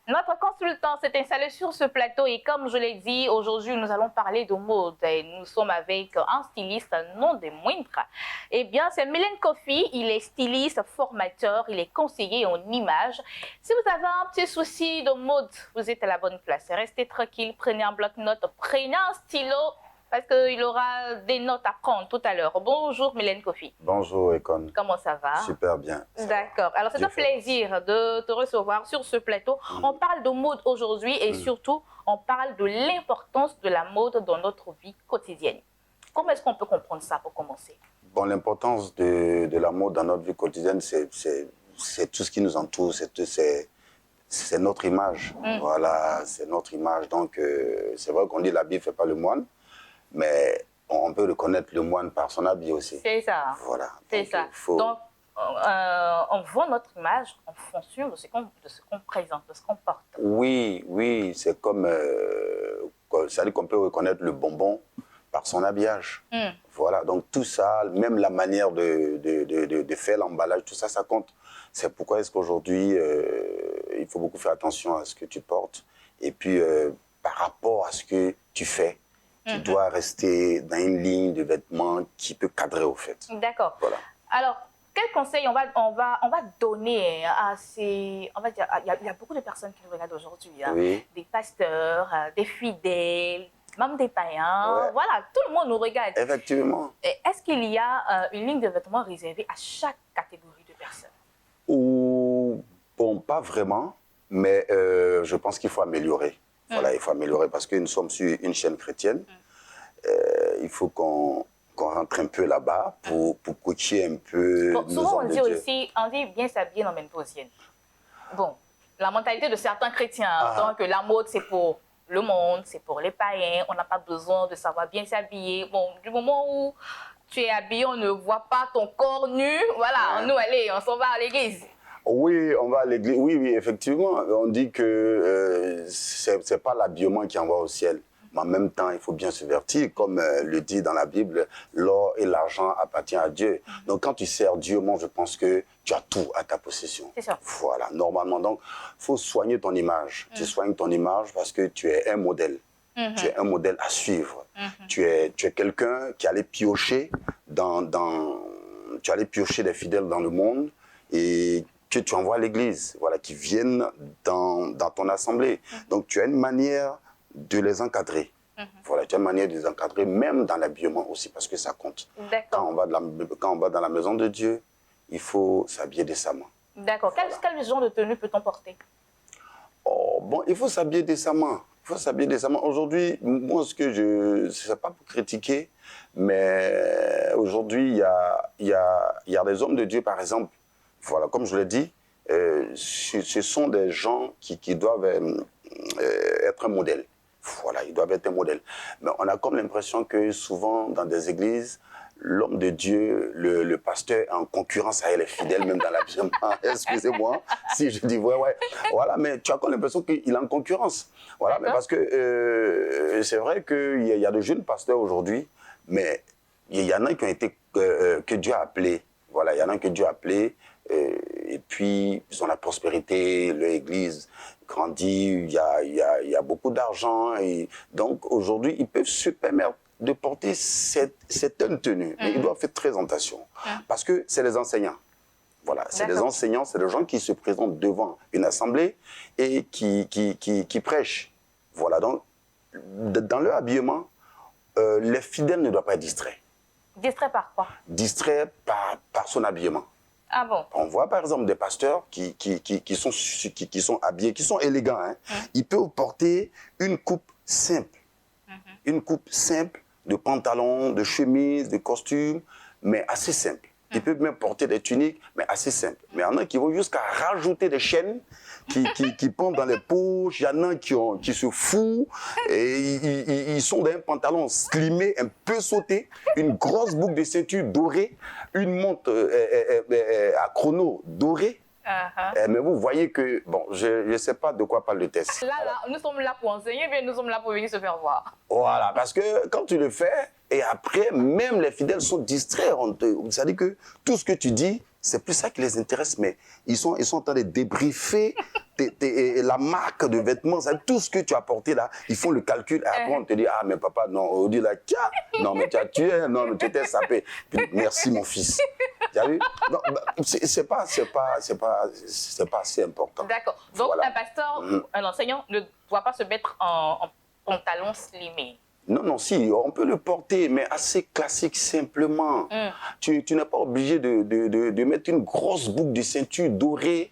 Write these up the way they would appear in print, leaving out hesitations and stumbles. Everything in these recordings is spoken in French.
Notre consultant s'est installé sur ce plateau et comme je l'ai dit, aujourd'hui nous allons parler de mode. Et nous sommes avec un styliste non des moindres. Eh bien, c'est Mélène Kofi, il est styliste, formateur, il est conseiller en images. Si vous avez un petit souci de mode, vous êtes à la bonne place. Restez tranquille, prenez un bloc-notes, prenez un stylo parce qu'il aura des notes à prendre tout à l'heure. Bonjour Mélène Kofi. Bonjour Econ. Comment ça va? Super bien. D'accord. Alors c'est un plaisir de te recevoir sur ce plateau. On parle de mode aujourd'hui et surtout on parle de l'importance de la mode dans notre vie quotidienne. Comment est-ce qu'on peut comprendre ça pour commencer? Bon, l'importance de la mode dans notre vie quotidienne, c'est tout ce qui nous entoure, c'est notre image. Voilà, c'est notre image. Donc c'est vrai qu'on dit l'habit ne fait pas le moine, mais on peut reconnaître le moine par son habit aussi. C'est ça. Voilà. C'est ça. Donc, on voit notre image en fonction de ce qu'on présente, de ce qu'on porte. Oui, oui, c'est comme... c'est-à-dire qu'on peut reconnaître le bonbon par son habillage. Voilà, donc tout ça, même la manière de faire l'emballage, tout ça, ça compte. C'est pourquoi est-ce qu'aujourd'hui, il faut beaucoup faire attention à ce que tu portes. Et puis, par rapport à ce que tu fais, tu dois rester dans une ligne de vêtements qui peut cadrer au fait. D'accord. Voilà. Alors, quel conseil on va donner à ces... On va dire, il y a beaucoup de personnes qui nous regardent aujourd'hui. Hein, oui. Des pasteurs, des fidèles, même des païens. Ouais. Voilà, tout le monde nous regarde. Effectivement. Est-ce qu'il y a une ligne de vêtements réservée à chaque catégorie de personnes? Bon, pas vraiment, mais je pense qu'il faut améliorer. Voilà, il faut améliorer parce que nous sommes sur une chaîne chrétienne. Il faut qu'on rentre un peu là-bas pour coacher un peu bon, nos souvent hommes on de dit Dieu. aussi, on dit bien s'habiller n'emmène pas aux siennes. Bon, la mentalité de certains chrétiens, donc la mode c'est pour le monde, c'est pour les païens, on n'a pas besoin de savoir bien s'habiller. Bon, du moment où tu es habillé, on ne voit pas ton corps nu, voilà, nous allez, on s'en va à l'église. Oui, on va à l'église. Oui, oui, effectivement. On dit que c'est pas l'habillement qui envoie au ciel. Mais en même temps, il faut bien se vertir. Comme le dit dans la Bible, l'or et l'argent appartiennent à Dieu. Donc, quand tu sers Dieu, moi, je pense que tu as tout à ta possession. C'est ça. Voilà, normalement. Donc, il faut soigner ton image. Tu soignes ton image parce que tu es un modèle. Tu es un modèle à suivre. Tu es quelqu'un qui allait piocher tu allais piocher des fidèles dans le monde et que tu envoies à l'église, voilà, qui viennent dans ton assemblée. Donc, tu as une manière de les encadrer. Voilà, tu as une manière de les encadrer, même dans l'habillement aussi, parce que ça compte. Quand on va dans la maison de Dieu, il faut s'habiller décemment. D'accord. Voilà. Quel genre de tenue peut-on porter? Oh, bon, il faut s'habiller décemment. Il faut s'habiller décemment. Aujourd'hui, moi, c'est pas pour critiquer, mais aujourd'hui, il y a des hommes de Dieu, par exemple. Voilà, comme je l'ai dit, ce sont des gens qui doivent être un modèle. Voilà, ils doivent être un modèle. Mais on a comme l'impression que souvent, dans des églises, l'homme de Dieu, le pasteur, est en concurrence avec les fidèles, même dans l'habillement. Excusez-moi si je dis ouais. Voilà, mais tu as comme l'impression qu'il est en concurrence. Voilà, mais parce que c'est vrai qu'il y a de jeunes pasteurs aujourd'hui, mais il y en a qui ont été, que Dieu a appelés. Voilà, il y en a que Dieu a appelés. Et puis, ils ont la prospérité, l'église grandit, il y a beaucoup d'argent. Et donc, aujourd'hui, ils peuvent se permettre de porter cette tenue. Mais ils doivent faire très attention. Parce que c'est les enseignants. Voilà, c'est les enseignants, c'est les gens qui se présentent devant une assemblée et qui prêchent. Voilà, donc, dans leur habillement, les fidèles ne doivent pas être distraits. Distraits par quoi? Distraits par son habillement. Ah bon? On voit par exemple des pasteurs qui sont habillés, qui sont élégants. Hein. Ils peuvent porter une coupe simple. Une coupe simple de pantalon, de chemise, de costume, mais assez simple. Ils peuvent même porter des tuniques, mais assez simples. Mais il y en a qui vont jusqu'à rajouter des chaînes qui pendent dans les poches. Il y en a qui se foutent. Et ils sont dans un pantalon slimé, un peu sauté, une grosse boucle de ceinture dorée, une montre à chrono dorée. Mais vous voyez que, bon, je ne sais pas de quoi parle le test. Là, nous sommes là pour enseigner, mais nous sommes là pour venir se faire voir. Voilà, parce que quand tu le fais, et après, même les fidèles sont distraits. C'est-à-dire que tout ce que tu dis, c'est plus ça qui les intéresse, mais ils sont en train de débriefer la marque de vêtements, tout ce que tu as porté là, ils font le calcul. Et après, on te dit, ah, mais papa, non, on dit là, tiens, non, mais tu as tué, non, mais tu t'es sapé. Puis, merci, mon fils. Tu as vu? Non, c'est pas assez important. D'accord. Donc, voilà. un pasteur, un enseignant ne doit pas se mettre en pantalon slimé. Non, non, si, on peut le porter, mais assez classique, simplement. Tu n'es pas obligé de mettre une grosse boucle de ceinture dorée.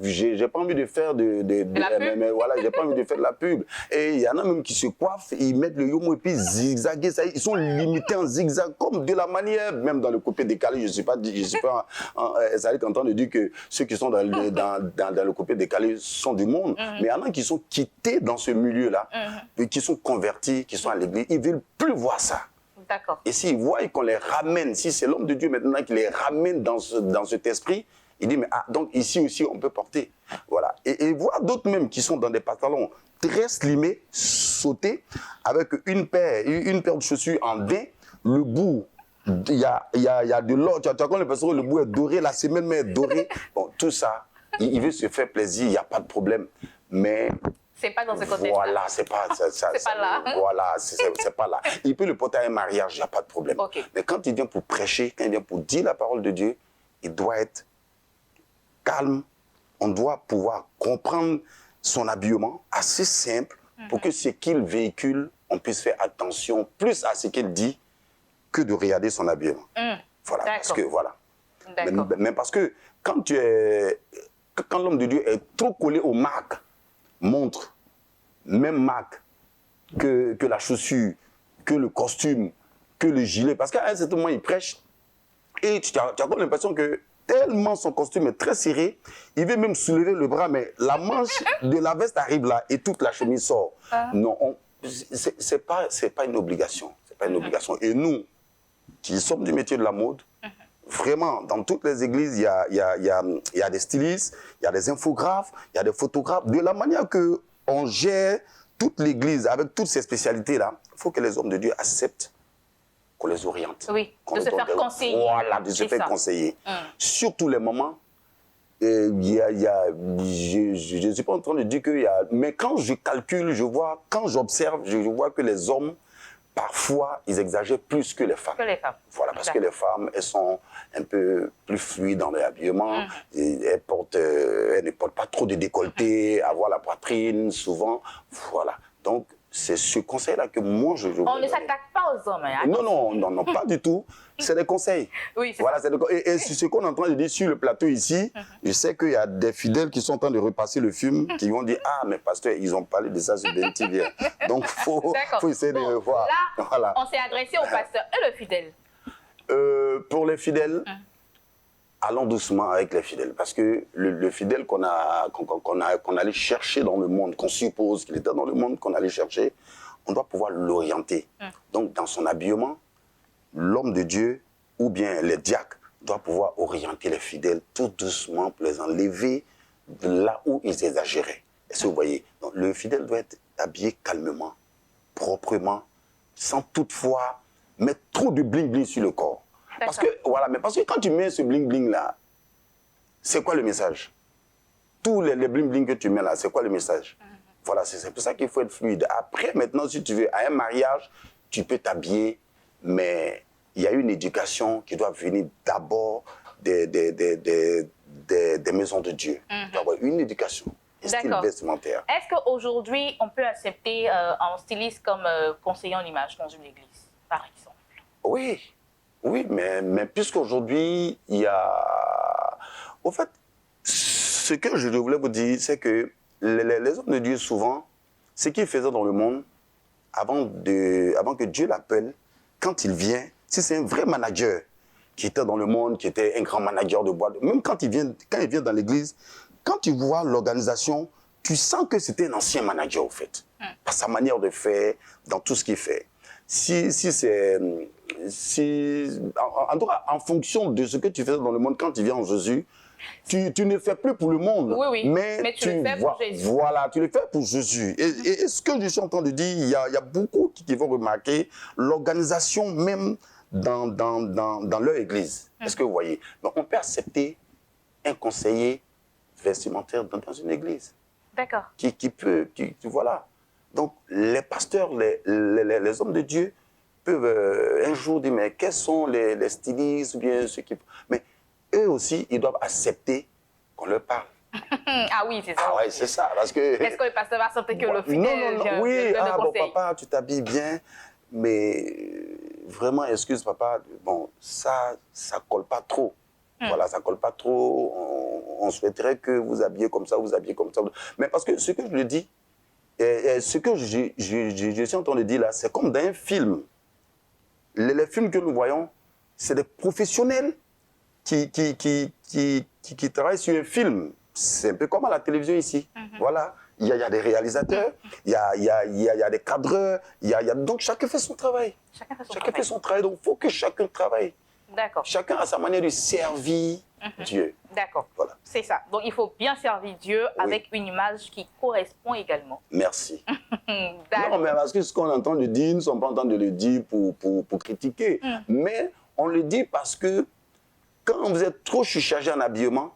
J'ai pas envie de faire mais voilà, j'ai pas envie de faire de la pub. Et il y en a même qui se coiffent, ils mettent le yomo et puis zigzaguer. Ils sont limités en zigzag, comme de la manière, même dans le coupé décalé. Je ne suis pas en train de dire que ceux qui sont dans le coupé décalé sont du monde. Mais il y en a qui sont quittés dans ce milieu-là, qui sont convertis, qui sont à l'église, ils ne veulent plus voir ça. D'accord. Et s'ils voient qu'on les ramène, si c'est l'homme de Dieu maintenant qui les ramène dans cet esprit, il dit, mais donc ici aussi on peut porter. Voilà. Et voir d'autres même qui sont dans des pantalons très slimés, sautés, avec une paire de chaussures en daim, le bout, il y a de l'or, tu as comme l'impression que le bout est doré, la semelle est dorée. Bon, tout ça, il veut se faire plaisir, il n'y a pas de problème. Mais c'est pas dans ce contexte. Voilà, c'est pas là. Voilà, c'est pas là. Il peut le porter à un mariage, il n'y a pas de problème. Okay. Mais quand il vient pour prêcher, quand il vient pour dire la parole de Dieu, il doit être calme. On doit pouvoir comprendre son habillement assez simple pour que ce qu'il véhicule, on puisse faire attention plus à ce qu'il dit que de regarder son habillement. Voilà, parce que voilà. Mais parce que quand l'homme de Dieu est trop collé aux marques, montre, même marque que la chaussure, que le costume, que le gilet. Parce qu'à un certain moment, il prêche et tu as comme l'impression que tellement son costume est très serré, il veut même soulever le bras, mais la manche de la veste arrive là et toute la chemise sort. Non, c'est pas une obligation. C'est pas une obligation. Et nous, qui sommes du métier de la mode, vraiment, dans toutes les églises, il y a des stylistes, il y a des infographes, il y a des photographes. De la manière qu'on gère toute l'église avec toutes ces spécialités-là, il faut que les hommes de Dieu acceptent qu'on les oriente. Oui, de se faire conseiller. Voilà, de se faire conseiller. Surtout les moments, je ne suis pas en train de dire qu'il y a... Mais quand je calcule, quand j'observe, je vois que les hommes, parfois, ils exagèrent plus que les femmes. Voilà, parce que les femmes, elles sont un peu plus fluides dans leur habillement. Elles ne portent pas trop de décolleté, avoir la poitrine, souvent. Voilà. Donc, c'est ce conseil-là que moi, je on ne s'attaque pas aux hommes. Hein, non, pas du tout. C'est des conseils. Oui, voilà, et ce qu'on est en train de dire sur le plateau ici, je sais qu'il y a des fidèles qui sont en train de repasser le film, qui vont dire, ah, mais pasteur, ils ont parlé de ça sur BNTV. Donc, il faut essayer de voir. Là, voilà. On s'est adressé au pasteur et le fidèle. Pour les fidèles, allons doucement avec les fidèles. Parce que le fidèle qu'on allait chercher dans le monde, qu'on suppose qu'il était dans le monde, qu'on allait chercher, on doit pouvoir l'orienter. Donc, dans son habillement, l'homme de Dieu ou bien les diacres doivent pouvoir orienter les fidèles tout doucement pour les enlever de là où ils exagéraient. Est-ce que vous voyez? Donc, le fidèle doit être habillé calmement, proprement, sans toutefois mettre trop de bling-bling sur le corps. Parce que quand tu mets ce bling-bling là, c'est quoi le message? Tous les bling-bling que tu mets là, c'est quoi le message? Voilà, c'est pour ça qu'il faut être fluide. Après, maintenant, si tu veux, à un mariage, tu peux t'habiller, mais il y a une éducation qui doit venir d'abord des maisons de Dieu. Il doit y avoir une éducation, un style vestimentaire. Est-ce qu'aujourd'hui, on peut accepter un styliste comme conseiller en image dans une église, par exemple? Oui, mais puisqu'aujourd'hui, il y a... Au fait, ce que je voulais vous dire, c'est que les hommes de Dieu, souvent, ce qu'ils faisaient dans le monde, avant que Dieu l'appelle, quand il vient, si c'est un vrai manager qui était dans le monde, qui était un grand manager de boîte, même quand il vient dans l'église, quand tu vois l'organisation, tu sens que c'était un ancien manager, au fait, par sa manière de faire, dans tout ce qu'il fait. En tout cas, en fonction de ce que tu fais dans le monde, quand tu viens en Jésus, tu ne fais plus pour le monde, mais tu le fais pour Jésus. Voilà, tu le fais pour Jésus. Et ce que je suis en train de dire, il y a beaucoup qui vont remarquer l'organisation même dans leur église. Est-ce que vous voyez? Donc, on peut accepter un conseiller vestimentaire dans une église. D'accord. Voilà. Donc, les pasteurs, les hommes de Dieu peuvent un jour dire, mais quels sont les stylistes ou bien ceux qui... Mais eux aussi, ils doivent accepter qu'on leur parle. Ah oui, c'est ça. Ah ouais, c'est ça, parce que... Est-ce que le pasteur va sentir que le fidèle vient oui, de bon, conseil? papa, tu t'habilles bien, mais vraiment, excuse papa, bon, ça colle pas trop. Voilà, ça colle pas trop. On souhaiterait que vous habillez comme ça, vous habillez comme ça. Mais parce que ce que je le dis, ce que je suis en train de dire là, c'est comme dans un film. Les films que nous voyons, c'est des professionnels qui travaillent sur un film. C'est un peu comme à la télévision ici. Voilà. Il y a des réalisateurs, il y a des cadreurs, donc chacun fait son travail. Chacun fait son travail, donc il faut que chacun travaille. D'accord. Chacun a sa manière de servir Dieu. D'accord. Voilà. C'est ça. Donc il faut bien servir Dieu avec une image qui correspond également. Merci. D'accord. Non, mais parce que ce qu'on entend de dire, nous ne sommes pas en train de le dire pour critiquer. Mais on le dit parce que quand vous êtes trop surchargé en habillement,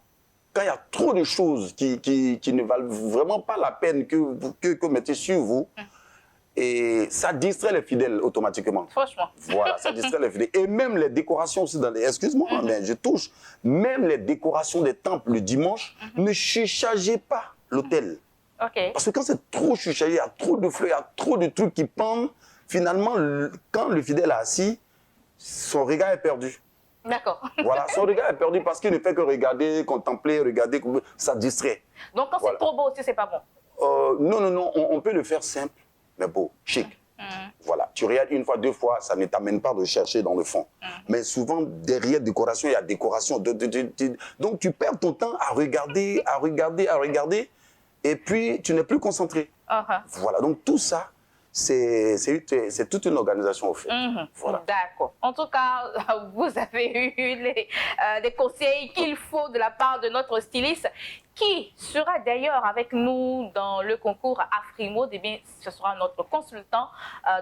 quand il y a trop de choses qui ne valent vraiment pas la peine que vous mettez sur vous, et ça distrait les fidèles automatiquement. Franchement. Voilà, ça distrait les fidèles. Et même les décorations aussi dans les... Excuse-moi, mais je touche. Même les décorations des temples le dimanche, ne surchargez pas l'autel. OK. Parce que quand c'est trop surchargé, il y a trop de fleurs, il y a trop de trucs qui pendent, finalement, quand le fidèle est assis, son regard est perdu. D'accord. Voilà, son regard est perdu parce qu'il ne fait que regarder, contempler, regarder, ça distrait. Donc quand c'est trop beau aussi, c'est pas bon. Non, on peut le faire simple, mais beau, chic. Voilà, tu regardes une fois, deux fois, ça ne t'amène pas de chercher dans le fond. Mais souvent, derrière décoration, il y a décoration. Donc tu perds ton temps à regarder, et puis tu n'es plus concentré. Voilà, donc tout ça, c'est toute une organisation au fait. Voilà. D'accord. En tout cas, vous avez eu des conseils qu'il faut de la part de notre styliste, qui sera d'ailleurs avec nous dans le concours Afrimo. Eh bien, ce sera notre consultant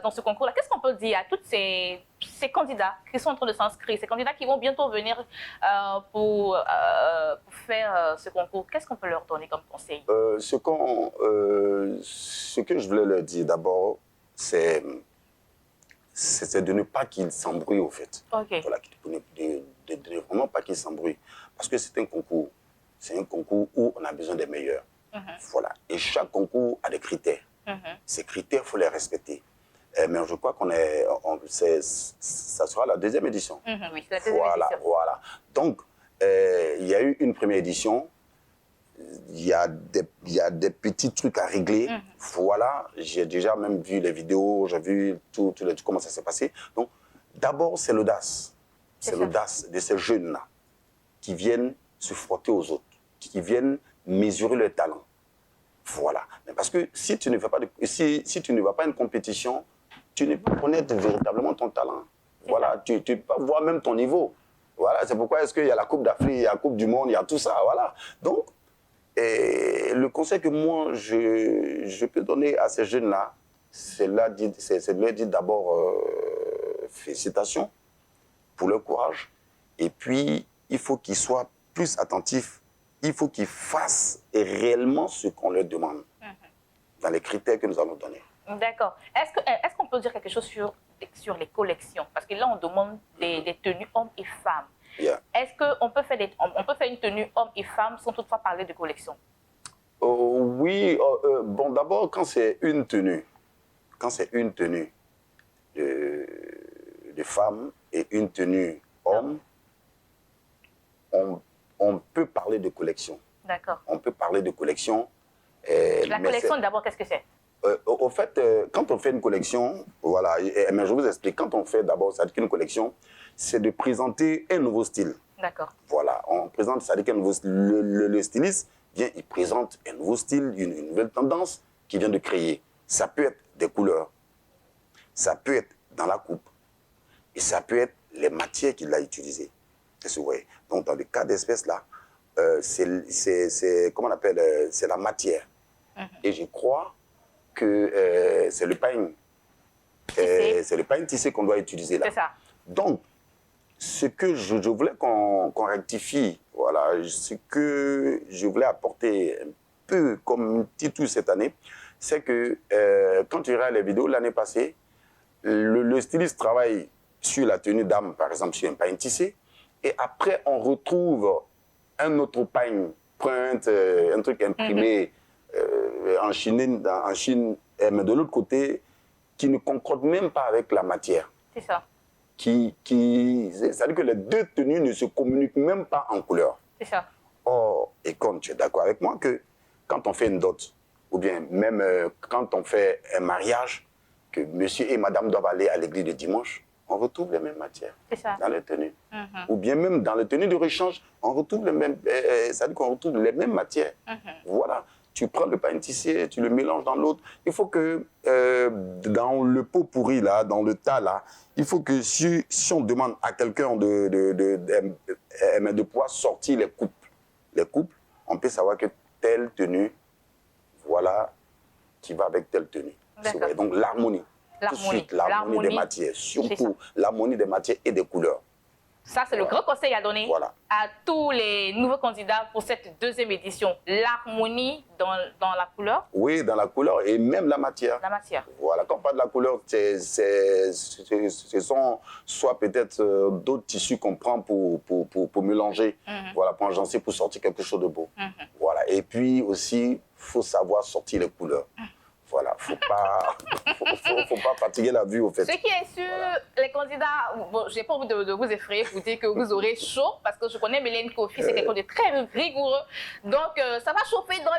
dans ce concours-là. Qu'est-ce qu'on peut dire à tous ces candidats qui sont en train de s'inscrire, ces candidats qui vont bientôt venir pour faire ce concours? Qu'est-ce qu'on peut leur donner comme conseil? Ce que je voulais leur dire d'abord, c'est de ne pas qu'ils s'embrouillent au fait. Okay. Voilà, de vraiment pas qu'ils s'embrouillent. Parce que c'est un concours. C'est un concours où on a besoin des meilleurs. Voilà. Et chaque concours a des critères. Ces critères, il faut les respecter. Mais je crois ça sera la deuxième édition. Oui, c'est la deuxième édition. Voilà. Donc, il y a eu une première édition. Il y a des petits trucs à régler. Voilà, j'ai déjà même vu les vidéos, j'ai vu comment ça s'est passé. Donc, d'abord, c'est l'audace. C'est l'audace de ces jeunes-là qui viennent se frotter aux autres, qui viennent mesurer leur talent. Voilà. Mais parce que si tu ne vas pas à une compétition, tu ne peux pas connaître véritablement ton talent. Voilà, tu ne peux pas voir même ton niveau. Voilà, c'est pourquoi est-ce qu'il y a la Coupe d'Afrique, il y a la Coupe du Monde, il y a tout ça. Voilà. Donc, et le conseil que moi, je peux donner à ces jeunes-là, c'est de leur dire d'abord félicitations pour leur courage. Et puis, il faut qu'ils soient plus attentifs. Il faut qu'ils fassent réellement ce qu'on leur demande, dans les critères que nous allons donner. D'accord. Est-ce qu'on peut dire quelque chose sur les collections? Parce que là, on demande des tenues hommes et femmes. Yeah. Est-ce qu'on peut faire une tenue homme et femme sans toutefois parler de collection? Oui. Bon, d'abord, quand c'est une tenue de femme et une tenue homme, on peut parler de collection. D'accord. On peut parler de collection. La collection, d'abord, qu'est-ce que c'est? Au fait, quand on fait une collection, voilà, mais je vous explique, quand on fait d'abord, ça veut dire qu'une collection, c'est de présenter un nouveau style. D'accord. Voilà, on présente, ça veut dire qu'un nouveau style. Le styliste vient, il présente un nouveau style, une nouvelle tendance qu'il vient de créer. Ça peut être des couleurs, ça peut être dans la coupe, et ça peut être les matières qu'il a utilisées. Vous voyez. Donc, dans le cas d'espèce là, c'est comment on appelle, c'est la matière. Et je crois que c'est le pain. C'est le pain tissé qu'on doit utiliser là. C'est ça. Donc, ce que je voulais qu'on rectifie, voilà, moi, ce que je voulais apporter un peu comme petit tout cette année, c'est que quand tu regardes les vidéos l'année passée, le styliste travaille sur la tenue d'âme, par exemple, sur un pagne tissé, et après, on retrouve un autre pagne pointe, un truc imprimé en Chine, mais de l'autre côté, qui ne concorde même pas avec la matière. C'est ça. C'est-à-dire que les deux tenues ne se communiquent même pas en couleur. C'est ça. Or, et comme tu es d'accord avec moi, que quand on fait une dot, ou bien même quand on fait un mariage, que monsieur et madame doivent aller à l'église le dimanche, on retrouve les mêmes matières dans les tenues. Ou bien même dans les tenues de rechange, on retrouve les mêmes, c'est-à-dire qu'on retrouve les mêmes matières. Voilà. Tu prends le pain tissé, tu le mélanges dans l'autre. Il faut que dans le pot pourri, là, dans le tas, là, il faut que si on demande à quelqu'un de pouvoir sortir les coupes, on peut savoir que telle tenue, voilà, qui va avec telle tenue. Donc l'harmonie. Tout de suite, l'harmonie des matières. Surtout l'harmonie des matières et des couleurs. Ça, c'est le grand conseil à donner à tous les nouveaux candidats pour cette deuxième édition. L'harmonie dans la couleur. Oui, dans la couleur et même la matière. La matière. Voilà, quand on parle de la couleur, ce sont soit peut-être d'autres tissus qu'on prend pour mélanger, voilà, pour agencer, pour sortir quelque chose de beau. Voilà, et puis aussi, il faut savoir sortir les couleurs. Voilà, faut pas fatiguer la vue au fait. Ce qui est sûr, les candidats, bon, j'ai pas envie de vous effrayer, vous dire que vous aurez chaud, parce que je connais Mylène Coffey, c'est quelqu'un de très rigoureux. Donc, ça va chauffer dans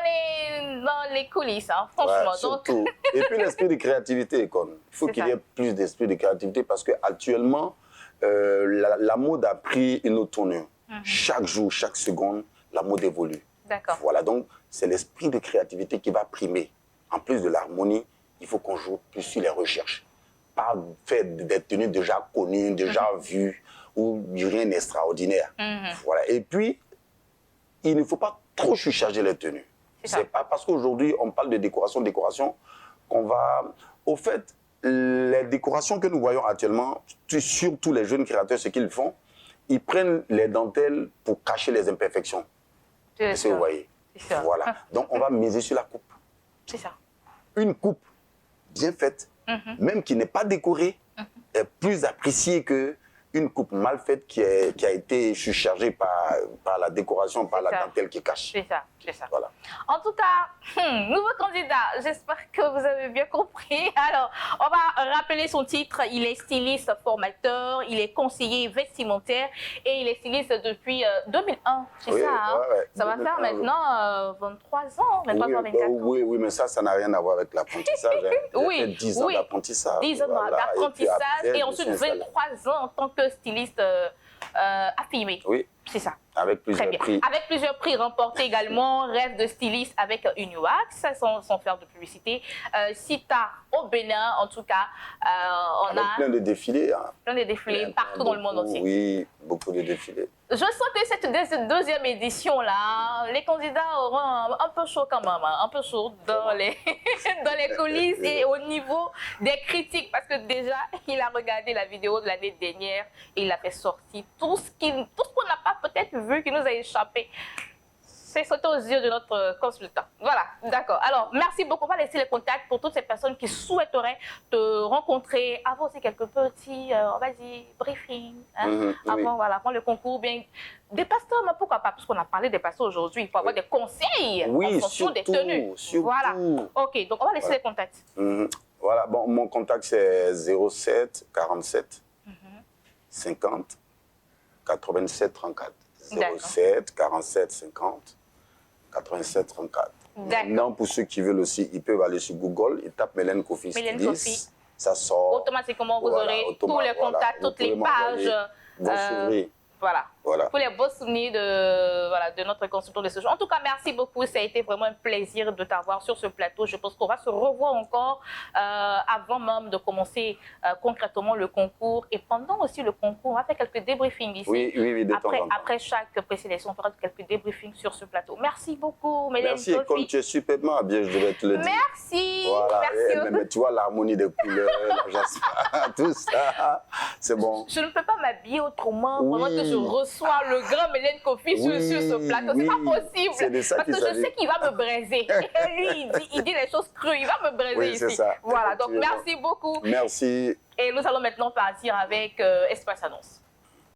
les coulisses, hein, franchement. Ouais, surtout. Et puis l'esprit de créativité, il faut qu'il y ait plus d'esprit de créativité, parce qu'actuellement, la mode a pris une autre tournure. Chaque jour, chaque seconde, la mode évolue. D'accord. Voilà, donc c'est l'esprit de créativité qui va primer. En plus de l'harmonie, il faut qu'on joue plus sur les recherches. Pas faire des tenues déjà connues, déjà vues, ou rien d'extraordinaire. Voilà. Et puis, il ne faut pas trop surcharger les tenues. C'est pas parce qu'aujourd'hui, on parle de décoration qu'on va... Au fait, les décorations que nous voyons actuellement, surtout les jeunes créateurs, ce qu'ils font, ils prennent les dentelles pour cacher les imperfections. Est-ce que vous voyez? Voilà. Donc, on va miser sur la coupe. C'est ça. Une coupe bien faite, même qui n'est pas décorée, est plus appréciée qu'une coupe mal faite qui a été surchargée par la décoration, par la dentelle qui cache. C'est ça, c'est ça. Voilà. En tout cas, nouveau candidat, j'espère que vous avez bien compris. Alors, on va rappeler son titre. Il est styliste formateur, il est conseiller vestimentaire et il est styliste depuis 2001. C'est ça, hein? Ça va faire maintenant 23 ans, 23 ans, 24 ans. Oui, mais ça n'a rien à voir avec l'apprentissage. Oui, 10 ans d'apprentissage. 10 ans d'apprentissage et ensuite 23 ans en tant que styliste affirmé. Oui. C'est ça. Avec plusieurs prix. Avec plusieurs prix remportés également. Rêve de styliste avec une wax, sans faire de publicité. Sita au Bénin, en tout cas. On a plein de défilés. Hein. Plein de défilés partout dans le monde entier. Oui, beaucoup de défilés. Je sens que cette deuxième édition-là, les candidats auront un peu chaud quand même, un peu chaud dans les coulisses et au niveau des critiques. Parce que déjà, il a regardé la vidéo de l'année dernière et il a fait sortir tout ce qu'on n'a pas peut-être vu, qui nous a échappé. C'est sauté aux yeux de notre consultant. Voilà, d'accord. Alors, merci beaucoup. On va laisser les contacts pour toutes ces personnes qui souhaiteraient te rencontrer, avoir aussi quelques petits, on va dire, briefings, hein, avant le concours. Bien, des pasteurs, mais pourquoi pas? Parce qu'on a parlé des pasteurs aujourd'hui. Il faut avoir des conseils en fonction des tenues. Voilà. OK, donc on va laisser les contacts. Voilà, bon, mon contact c'est 07 47 50 87 34. 07 47 50 87 34. Maintenant, pour ceux qui veulent aussi, ils peuvent aller sur Google, ils tapent Mylène Coffey Styliste, ça sort. Automatiquement, vous aurez tous les contacts, toutes les pages. Voilà. Pour les beaux souvenirs de notre consultant de ce jour. En tout cas, merci beaucoup. Ça a été vraiment un plaisir de t'avoir sur ce plateau. Je pense qu'on va se revoir encore avant même de commencer concrètement le concours. Et pendant aussi le concours, on va faire quelques débriefings ici. Oui, de temps en temps. Après chaque présélection, on fera quelques débriefings sur ce plateau. Merci beaucoup, Mylène Coffey. Merci, et comme tu es superbement habillée, je devais te le dire. Merci. Voilà. Merci. Mais tu vois l'harmonie des couleurs, tout ça, c'est bon. Je ne peux pas m'habiller autrement pendant que je reçois reçois le grand Mélène Kofi sur ce plateau. C'est pas possible. C'est de ça parce que je sais qu'il va me braiser. Et lui, il dit les choses crues. Il va me braiser ici. Ça. Voilà, donc merci beaucoup. Merci. Et nous allons maintenant partir avec Espace Annonce.